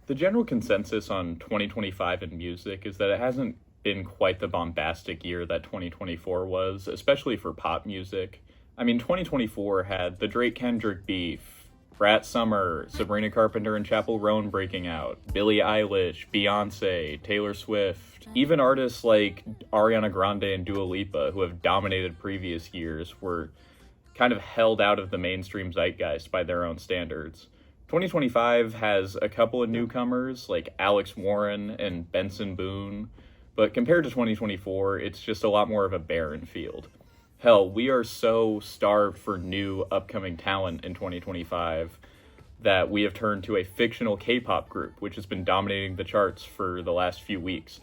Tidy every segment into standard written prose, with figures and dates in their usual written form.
The general consensus on 2025 in music is that it hasn't been quite the bombastic year that 2024 was, especially for pop music. I mean, 2024 had the Drake Kendrick beef, Brat Summer, Sabrina Carpenter and Chappell Roan breaking out, Billie Eilish, Beyonce, Taylor Swift, even artists like Ariana Grande and Dua Lipa, who have dominated previous years, were kind of held out of the mainstream zeitgeist by their own standards. 2025 has a couple of newcomers like Alex Warren and Benson Boone, but compared to 2024, it's just a lot more of a barren field. Hell, we are so starved for new upcoming talent in 2025 that we have turned to a fictional K-pop group, which has been dominating the charts for the last few weeks.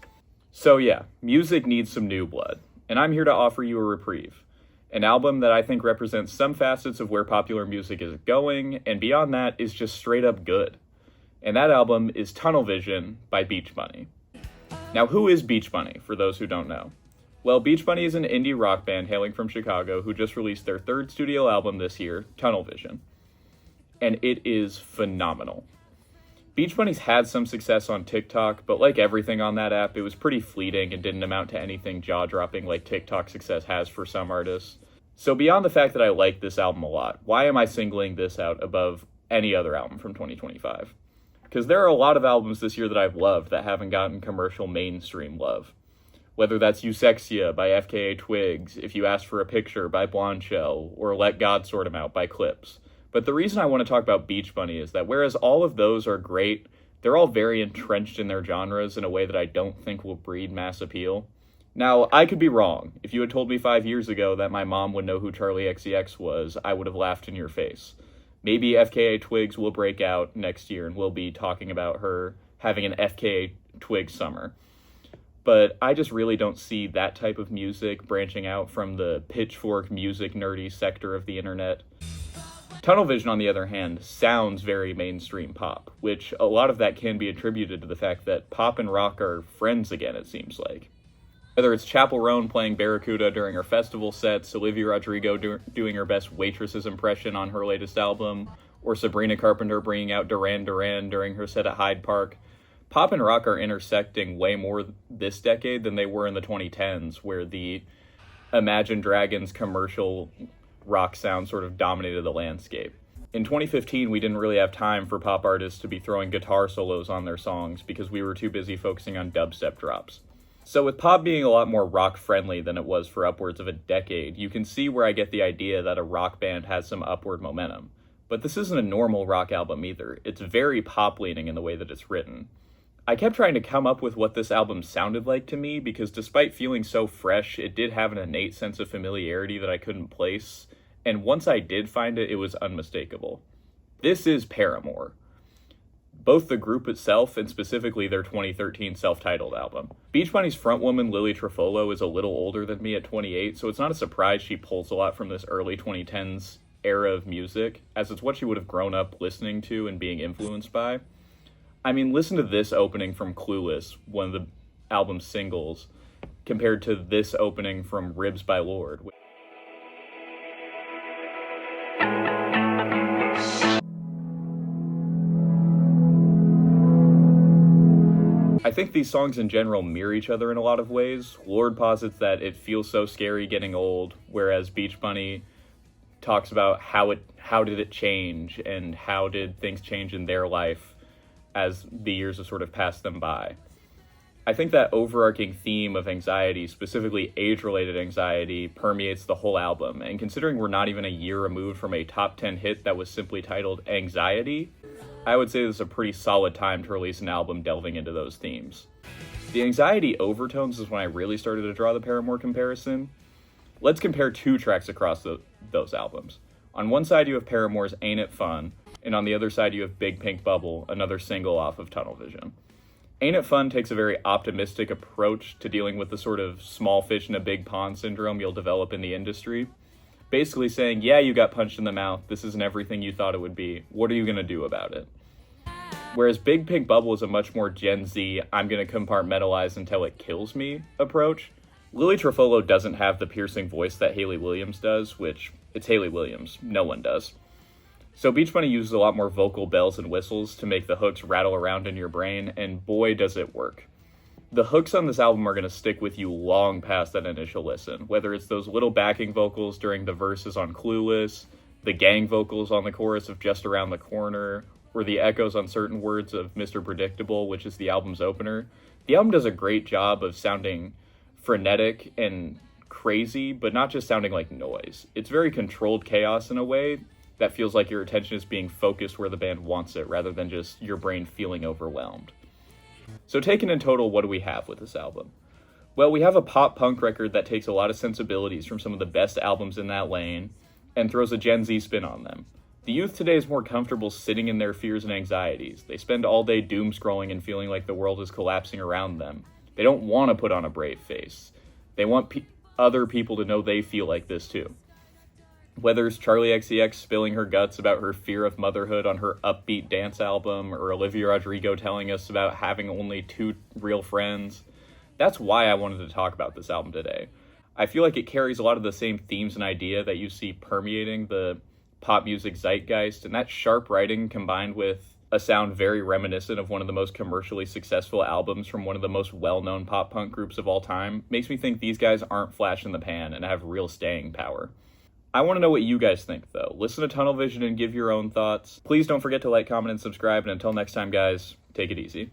So yeah, music needs some new blood, and I'm here to offer you a reprieve. An album that I think represents some facets of where popular music is going, and beyond that is just straight up good. And that album is Tunnel Vision by Beach Bunny. Now, who is Beach Bunny, for those who don't know? Well, Beach Bunny is an indie rock band hailing from Chicago who just released their third studio album this year, Tunnel Vision. And it is phenomenal. Beach Bunny's had some success on TikTok, but like everything on that app, it was pretty fleeting and didn't amount to anything jaw-dropping like TikTok success has for some artists. So beyond the fact that I like this album a lot, why am I singling this out above any other album from 2025? Because there are a lot of albums this year that I've loved that haven't gotten commercial mainstream love. Whether that's Eusexia by FKA Twigs, If You Ask for a Picture by Blonde Shell, or Let God Sort 'Em Out by Clips. But the reason I want to talk about Beach Bunny is that whereas all of those are great, they're all very entrenched in their genres in a way that I don't think will breed mass appeal. Now, I could be wrong. If you had told me 5 years ago that my mom would know who Charlie XCX was, I would have laughed in your face. Maybe FKA Twigs will break out next year and we'll be talking about her having an FKA Twigs summer. But I just really don't see that type of music branching out from the pitchfork music nerdy sector of the internet. Tunnel Vision, on the other hand, sounds very mainstream pop, which a lot of that can be attributed to the fact that pop and rock are friends again, it seems like. Whether it's Chappell Roan playing Barracuda during her festival sets, Olivia Rodrigo doing her best Waitresses impression on her latest album, or Sabrina Carpenter bringing out Duran Duran during her set at Hyde Park, pop and rock are intersecting way more this decade than they were in the 2010s, where the Imagine Dragons commercial rock sound sort of dominated the landscape. In 2015, we didn't really have time for pop artists to be throwing guitar solos on their songs because we were too busy focusing on dubstep drops. So with pop being a lot more rock-friendly than it was for upwards of a decade, you can see where I get the idea that a rock band has some upward momentum. But this isn't a normal rock album either. It's very pop-leaning in the way that it's written. I kept trying to come up with what this album sounded like to me because despite feeling so fresh, it did have an innate sense of familiarity that I couldn't place, and once I did find it, it was unmistakable. This is Paramore. Both the group itself and specifically their 2013 self-titled album. Beach Bunny's frontwoman Lily Trufolo is a little older than me at 28, so it's not a surprise she pulls a lot from this early 2010s era of music, as it's what she would have grown up listening to and being influenced by. I mean, listen to this opening from Clueless, one of the album's singles, compared to this opening from Ribs by Lorde. I think these songs in general mirror each other in a lot of ways. Lorde posits that it feels so scary getting old, whereas Beach Bunny talks about how did it change and how did things change in their life as the years have sort of passed them by. I think that overarching theme of anxiety, specifically age-related anxiety, permeates the whole album, and considering we're not even a year removed from a top 10 hit that was simply titled Anxiety, I would say this is a pretty solid time to release an album delving into those themes. The anxiety overtones is when I really started to draw the Paramore comparison. Let's compare two tracks across those albums. On one side you have Paramore's Ain't It Fun, and on the other side you have Big Pink Bubble, another single off of Tunnel Vision. Ain't It Fun takes a very optimistic approach to dealing with the sort of small fish in a big pond syndrome you'll develop in the industry. Basically saying, yeah, you got punched in the mouth, this isn't everything you thought it would be, what are you going to do about it? Whereas Big Pink Bubble is a much more Gen Z, I'm going to compartmentalize until it kills me approach. Lily Trufolo doesn't have the piercing voice that Hayley Williams does, which, it's Hayley Williams, no one does. So Beach Bunny uses a lot more vocal bells and whistles to make the hooks rattle around in your brain, and boy does it work. The hooks on this album are going to stick with you long past that initial listen, whether it's those little backing vocals during the verses on Clueless, the gang vocals on the chorus of Just Around the Corner, or the echoes on certain words of Mr. Predictable, which is the album's opener. The album does a great job of sounding frenetic and crazy, but not just sounding like noise. It's very controlled chaos in a way that feels like your attention is being focused where the band wants it, rather than just your brain feeling overwhelmed. So taken in total, what do we have with this album? Well, we have a pop-punk record that takes a lot of sensibilities from some of the best albums in that lane and throws a Gen Z spin on them. The youth today is more comfortable sitting in their fears and anxieties. They spend all day doom scrolling and feeling like the world is collapsing around them. They don't want to put on a brave face. They want other people to know they feel like this too. Whether it's Charlie XCX spilling her guts about her fear of motherhood on her upbeat dance album, or Olivia Rodrigo telling us about having only 2 real friends, that's why I wanted to talk about this album today. I feel like it carries a lot of the same themes and idea that you see permeating the pop music zeitgeist, and that sharp writing combined with a sound very reminiscent of one of the most commercially successful albums from one of the most well-known pop-punk groups of all time makes me think these guys aren't flash in the pan and have real staying power. I want to know what you guys think, though. Listen to Tunnel Vision and give your own thoughts. Please don't forget to like, comment, and subscribe, and until next time, guys, take it easy.